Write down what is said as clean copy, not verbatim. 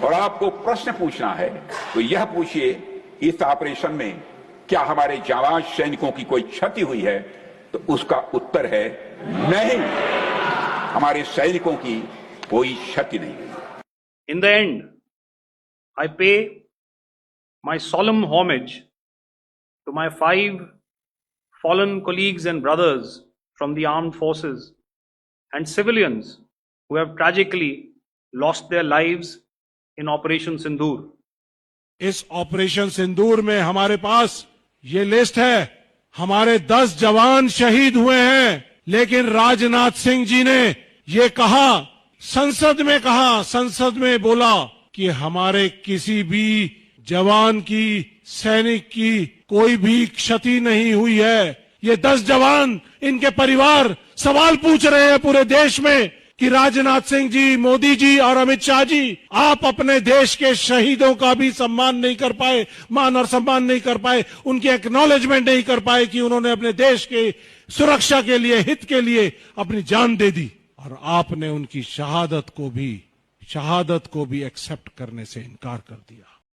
और आपको प्रश्न पूछना है तो यह पूछिए, इस ऑपरेशन में क्या हमारे जाबाज सैनिकों की कोई क्षति हुई है? तो उसका उत्तर है नहीं, हमारे सैनिकों की कोई क्षति नहीं हुई। In the end, I pay my solemn homage to my 5 fallen colleagues and brothers from the armed forces and civilians who have tragically lost their lives in Operation Sindoor. इस ऑपरेशन सिंदूर में हमारे पास ये लिस्ट है, हमारे 10 जवान शहीद हुए हैं, लेकिन राजनाथ सिंह जी ने ये कहा, संसद में बोला कि हमारे किसी भी जवान की, सैनिक की कोई भी क्षति नहीं हुई है। ये 10 जवान, इनके परिवार सवाल पूछ रहे हैं पूरे देश में कि राजनाथ सिंह जी, मोदी जी और अमित शाह जी, आप अपने देश के शहीदों का भी सम्मान नहीं कर पाए, मान और सम्मान नहीं कर पाए, उनकी एक्नॉलेजमेंट नहीं कर पाए कि उन्होंने अपने देश के सुरक्षा के लिए, हित के लिए अपनी जान दे दी, और आपने उनकी शहादत को भी एक्सेप्ट करने से इनकार कर दिया।